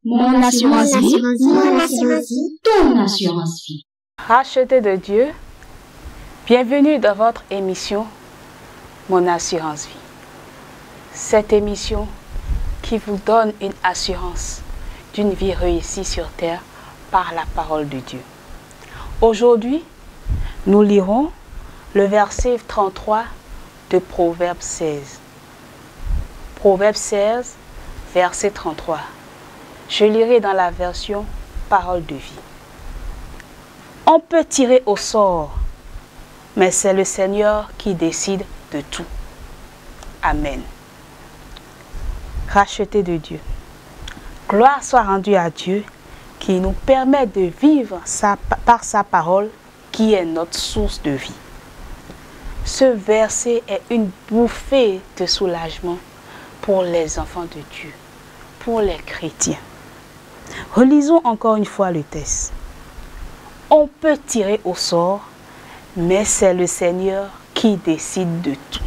Mon assurance vie, ton assurance vie. Rachetés de Dieu, bienvenue dans votre émission Mon assurance vie. Cette émission qui vous donne une assurance d'une vie réussie sur terre par la parole de Dieu. Aujourd'hui, nous lirons le verset 33 de Proverbe 16. Proverbe 16, verset 33. Je lirai dans la version Parole de vie. On peut tirer au sort, mais c'est le Seigneur qui décide de tout. Amen. Rachetés de Dieu. Gloire soit rendue à Dieu qui nous permet de vivre par sa parole qui est notre source de vie. Ce verset est une bouffée de soulagement pour les enfants de Dieu, pour les chrétiens. Relisons encore une fois le texte. On peut tirer au sort, mais c'est le Seigneur qui décide de tout.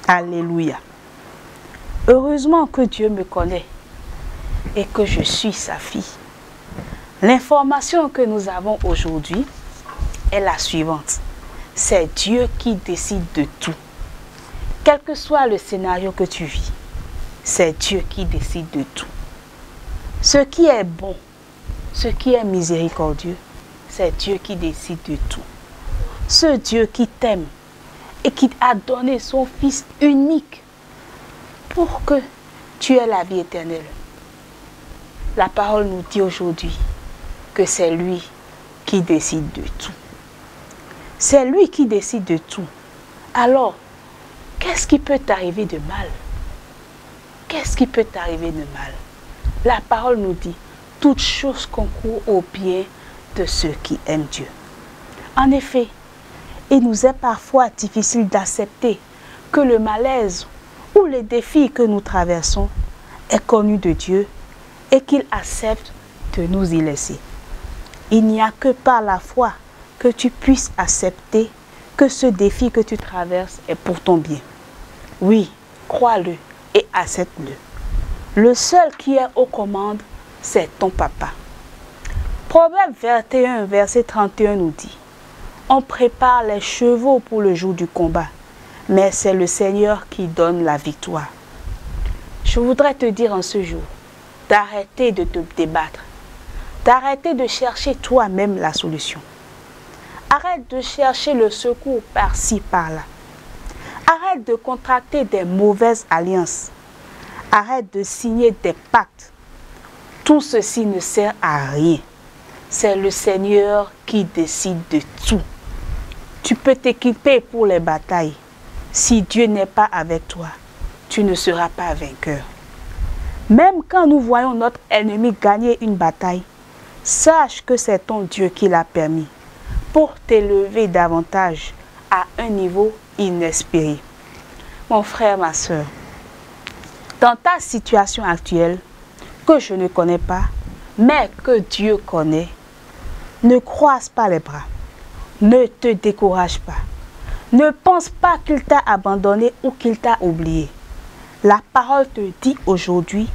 Alléluia. Heureusement que Dieu me connaît et que je suis sa fille. L'information que nous avons aujourd'hui est la suivante. C'est Dieu qui décide de tout. Quel que soit le scénario que tu vis, c'est Dieu qui décide de tout. Ce qui est bon, ce qui est miséricordieux, c'est Dieu qui décide de tout. Ce Dieu qui t'aime et qui a donné son Fils unique pour que tu aies la vie éternelle. La parole nous dit aujourd'hui que c'est lui qui décide de tout. C'est lui qui décide de tout. Alors, qu'est-ce qui peut t'arriver de mal? Qu'est-ce qui peut t'arriver de mal? La parole nous dit, toutes choses concourent au bien de ceux qui aiment Dieu. En effet, il nous est parfois difficile d'accepter que le malaise ou les défis que nous traversons est connu de Dieu et qu'il accepte de nous y laisser. Il n'y a que par la foi que tu puisses accepter que ce défi que tu traverses est pour ton bien. Oui, crois-le et accepte-le. Le seul qui est aux commandes, c'est ton papa. Proverbe 21, verset 31 nous dit, on prépare les chevaux pour le jour du combat, mais c'est le Seigneur qui donne la victoire. Je voudrais te dire en ce jour, d'arrêter de te débattre, d'arrêter de chercher toi-même la solution. Arrête de chercher le secours par-ci, par-là. Arrête de contracter des mauvaises alliances. Arrête de signer des pactes. Tout ceci ne sert à rien. C'est le Seigneur qui décide de tout. Tu peux t'équiper pour les batailles. Si Dieu n'est pas avec toi, tu ne seras pas vainqueur. Même quand nous voyons notre ennemi gagner une bataille, sache que c'est ton Dieu qui l'a permis pour t'élever davantage à un niveau inespéré. Mon frère, ma soeur, dans ta situation actuelle, que je ne connais pas, mais que Dieu connaît, ne croise pas les bras, ne te décourage pas, ne pense pas qu'il t'a abandonné ou qu'il t'a oublié. La parole te dit aujourd'hui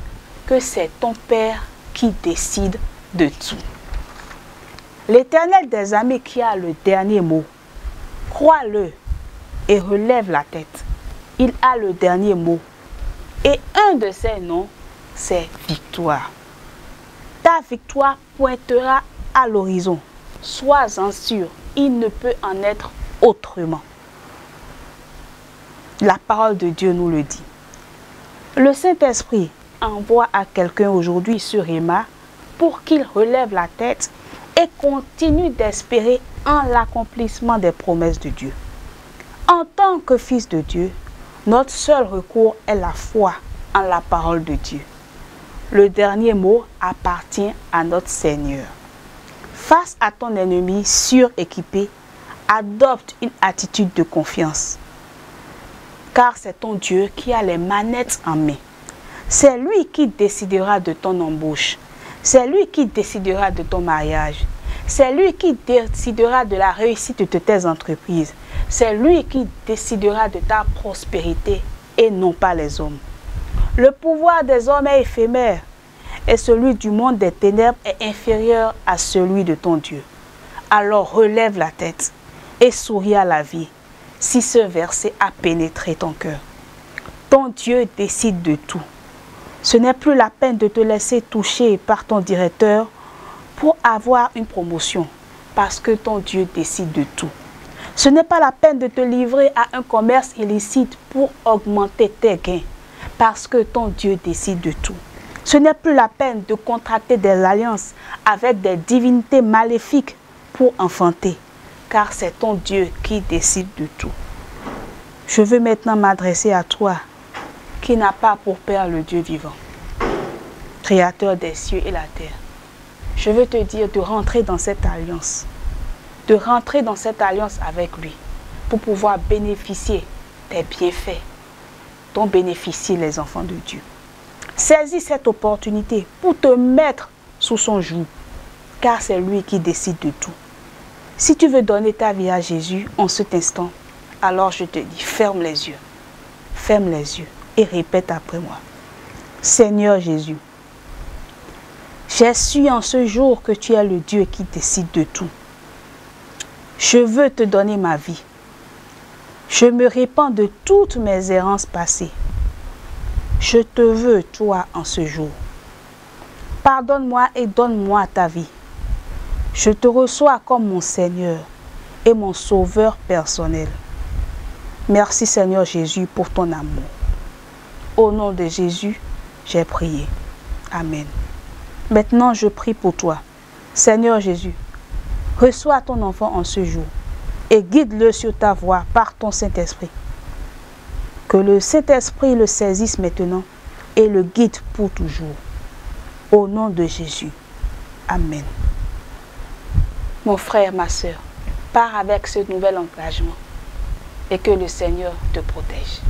que c'est ton Père qui décide de tout. L'Éternel des armées qui a le dernier mot, crois-le et relève la tête. Il a le dernier mot. Et un de ses noms, c'est victoire. Ta victoire pointera à l'horizon. Sois-en sûr, il ne peut en être autrement. La parole de Dieu nous le dit. Le Saint-Esprit envoie à quelqu'un aujourd'hui sur Emma pour qu'il relève la tête et continue d'espérer en l'accomplissement des promesses de Dieu. En tant que fils de Dieu, notre seul recours est la foi en la parole de Dieu. Le dernier mot appartient à notre Seigneur. Face à ton ennemi suréquipé, adopte une attitude de confiance. Car c'est ton Dieu qui a les manettes en main. C'est lui qui décidera de ton embauche. C'est lui qui décidera de ton mariage. C'est lui qui décidera de la réussite de tes entreprises. C'est lui qui décidera de ta prospérité et non pas les hommes. Le pouvoir des hommes est éphémère et celui du monde des ténèbres est inférieur à celui de ton Dieu. Alors relève la tête et souris à la vie, si ce verset a pénétré ton cœur. Ton Dieu décide de tout. Ce n'est plus la peine de te laisser toucher par ton directeur pour avoir une promotion, parce que ton Dieu décide de tout. Ce n'est pas la peine de te livrer à un commerce illicite pour augmenter tes gains, parce que ton Dieu décide de tout. Ce n'est plus la peine de contracter des alliances avec des divinités maléfiques pour enfanter, car c'est ton Dieu qui décide de tout. Je veux maintenant m'adresser à toi, qui n'a pas pour Père le Dieu vivant, Créateur des cieux et la terre. Je veux te dire de rentrer dans cette alliance, de rentrer dans cette alliance avec lui, pour pouvoir bénéficier des bienfaits dont bénéficient les enfants de Dieu. Saisis cette opportunité pour te mettre sous son joug, car c'est lui qui décide de tout. Si tu veux donner ta vie à Jésus en cet instant, alors je te dis, ferme les yeux et répète après moi. Seigneur Jésus, j'ai su en ce jour que tu es le Dieu qui décide de tout. Je veux te donner ma vie. Je me répands de toutes mes errances passées. Je te veux, toi, en ce jour. Pardonne-moi et donne-moi ta vie. Je te reçois comme mon Seigneur et mon Sauveur personnel. Merci Seigneur Jésus pour ton amour. Au nom de Jésus, j'ai prié. Amen. Maintenant, je prie pour toi. Seigneur Jésus, reçois ton enfant en ce jour et guide-le sur ta voie par ton Saint-Esprit. Que le Saint-Esprit le saisisse maintenant et le guide pour toujours. Au nom de Jésus. Amen. Mon frère, ma soeur, pars avec ce nouvel engagement et que le Seigneur te protège.